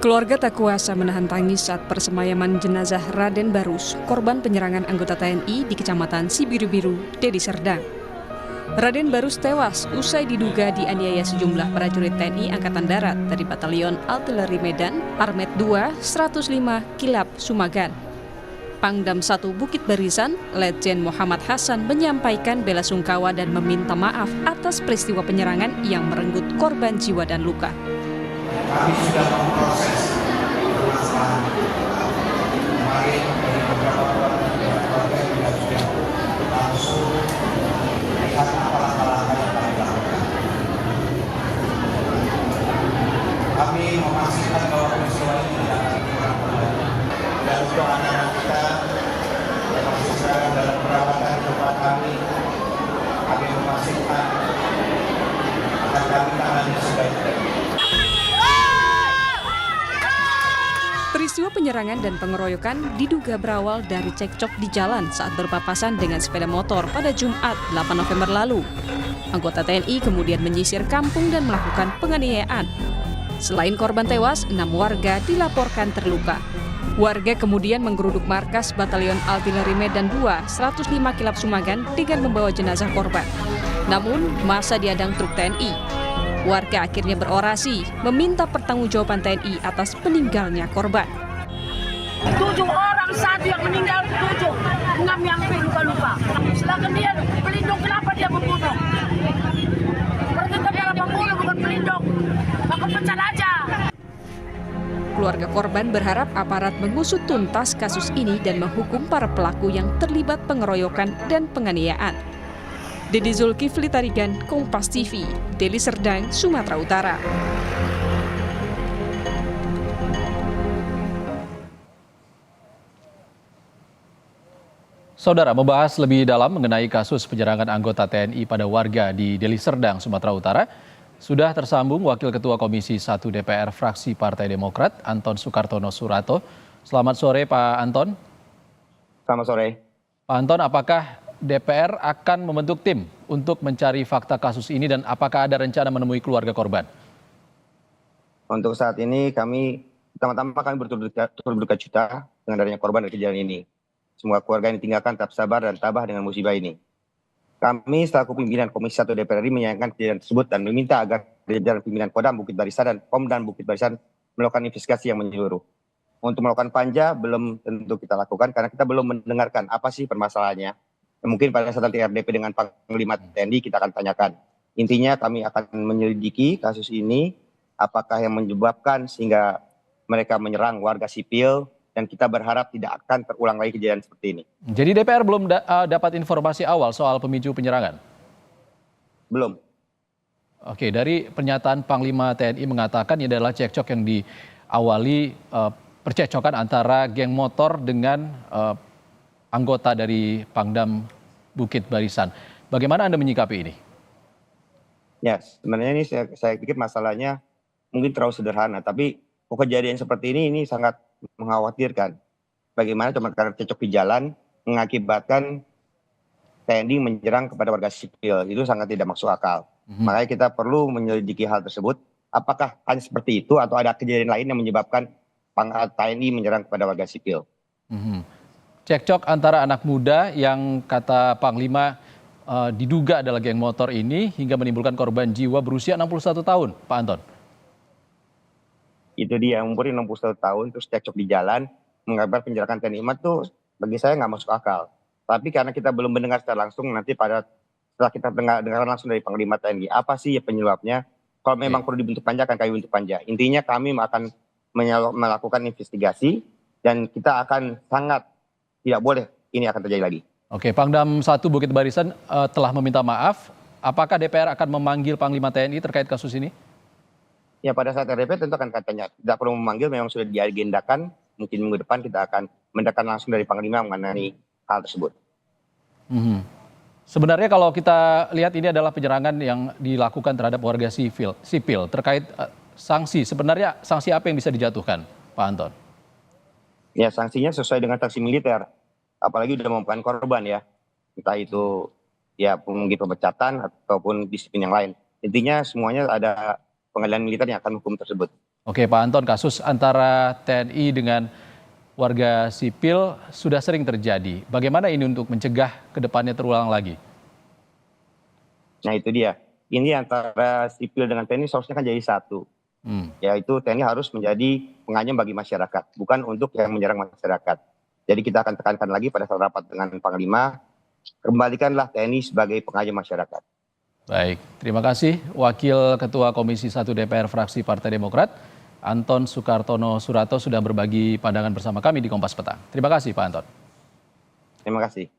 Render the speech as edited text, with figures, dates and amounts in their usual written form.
Keluarga tak kuasa menahan tangis saat persemayaman jenazah Raden Barus, korban penyerangan anggota TNI di Kecamatan Sibiru-Biru, Deli Serdang. Raden Barus tewas usai diduga dianiaya sejumlah prajurit TNI Angkatan Darat dari Batalion Artileri Medan, Armet 2, 105, Kilap, Sumagan. Pangdam 1 Bukit Barisan, Letjen Muhammad Hasan menyampaikan bela sungkawa dan meminta maaf atas peristiwa penyerangan yang merenggut korban jiwa dan luka. Kami sudah memproses permasalahan kemarin dari beberapa keluarga juga sudah langsung melihat apa langkah-langkah yang kami lakukan. Kami memastikan bahwa peristiwa ini tidak akan terulang kembali. Dan untuk anak-anak kita yang masih sekarang dalam perawatan di tempat kami memastikan akan kami tangani sebaik-baiknya. Peristiwa penyerangan dan pengeroyokan diduga berawal dari cekcok di jalan saat berpapasan dengan sepeda motor pada Jumat 8 November lalu. Anggota TNI kemudian menyisir kampung dan melakukan penganiayaan. Selain korban tewas, 6 warga dilaporkan terluka. Warga kemudian menggeruduk markas Batalion Artileri Medan 2, 105 Kilap Sumagan dengan membawa jenazah korban. Namun, masa diadang truk TNI. Warga akhirnya berorasi, meminta pertanggungjawaban TNI atas meninggalnya korban. 7 orang, 1 yang meninggal, 7 yang luka-luka. Sedangkan dia pelindung, kenapa dia membunuh? Berarti dia membunuh, bukan pelindung. Maka pecat aja. Keluarga korban berharap aparat mengusut tuntas kasus ini dan menghukum para pelaku yang terlibat pengeroyokan dan penganiayaan. Dede Zulkifli Tarigan, Kompas TV, Deli Serdang, Sumatera Utara. Saudara, membahas lebih dalam mengenai kasus penyerangan anggota TNI pada warga di Deli Serdang, Sumatera Utara, sudah tersambung Wakil Ketua Komisi 1 DPR Fraksi Partai Demokrat, Anton Sukartono Surato. Selamat sore, Pak Anton. Selamat sore. Pak Anton, apakah DPR akan membentuk tim untuk mencari fakta kasus ini dan apakah ada rencana menemui keluarga korban? Untuk saat ini pertama-tama kami berduka cita dengan adanya korban dari kejadian ini. Semoga keluarga yang ditinggalkan tetap sabar dan tabah dengan musibah ini. Kami selaku pimpinan Komisi 1 DPR RI menyayangkan kejadian tersebut dan meminta agar jajaran pimpinan Kodam Bukit Barisan dan Pomdam Bukit Barisan melakukan investigasi yang menyeluruh. Untuk melakukan panja belum tentu kita lakukan karena kita belum mendengarkan apa sih permasalahannya. Mungkin pada saat nanti RDP dengan Panglima TNI kita akan tanyakan. Intinya kami akan menyelidiki kasus ini, apakah yang menyebabkan sehingga mereka menyerang warga sipil, dan kita berharap tidak akan terulang lagi kejadian seperti ini. Jadi DPR belum dapat informasi awal soal pemicu penyerangan? Belum. Oke, dari pernyataan Panglima TNI mengatakan ini adalah cekcok yang diawali percekcokan antara geng motor dengan anggota dari Pangdam Bukit Barisan. Bagaimana Anda menyikapi ini? Ya, sebenarnya ini saya pikir masalahnya mungkin terlalu sederhana, tapi kejadian seperti ini sangat mengkhawatirkan. Bagaimana cuma karena cekcok di jalan mengakibatkan TNI menyerang kepada warga sipil, itu sangat tidak masuk akal. Makanya kita perlu menyelidiki hal tersebut. Apakah hanya seperti itu atau ada kejadian lain yang menyebabkan TNI menyerang kepada warga sipil? Cekcok antara anak muda yang kata Panglima diduga adalah geng motor ini hingga menimbulkan korban jiwa berusia 61 tahun, Pak Anton. Itu dia, umurnya 61 tahun, terus cekcok di jalan, mengabar penjarakan TNI itu bagi saya nggak masuk akal. Tapi karena kita belum mendengar secara langsung, nanti setelah kita dengar langsung dari Panglima TNI, apa sih penyebabnya? Kalau memang perlu dibentuk panja, akan kami bentuk panja. Intinya kami akan melakukan investigasi, dan kita akan sangat tidak boleh ini akan terjadi lagi. Oke, Pangdam 1 Bukit Barisan telah meminta maaf. Apakah DPR akan memanggil Panglima TNI terkait kasus ini? Ya, pada saat RDP tentu akan katanya tidak perlu memanggil, memang sudah diagendakan. Mungkin minggu depan kita akan mendengarkan langsung dari Panglima mengenai hal tersebut. Sebenarnya kalau kita lihat ini adalah penyerangan yang dilakukan terhadap warga sipil terkait sanksi. Sebenarnya sanksi apa yang bisa dijatuhkan, Pak Anton? Ya, sanksinya sesuai dengan sanksi militer. Apalagi sudah memakan korban ya. Entah itu ya mungkin pemecatan ataupun disiplin yang lain. Intinya semuanya ada pengadilan militer yang akan hukum tersebut. Oke Pak Anton, kasus antara TNI dengan warga sipil sudah sering terjadi. Bagaimana ini untuk mencegah ke depannya terulang lagi? Nah itu dia. Ini antara sipil dengan TNI seharusnya kan jadi satu. Yaitu TNI harus menjadi penganyam bagi masyarakat, bukan untuk yang menyerang masyarakat. Jadi kita akan tekankan lagi pada saat rapat dengan Panglima, kembalikanlah TNI sebagai penganyam masyarakat. Baik, terima kasih Wakil Ketua Komisi 1 DPR fraksi Partai Demokrat, Anton Sukartono Surato sudah berbagi pandangan bersama kami di Kompas Petang. Terima kasih Pak Anton. Terima kasih.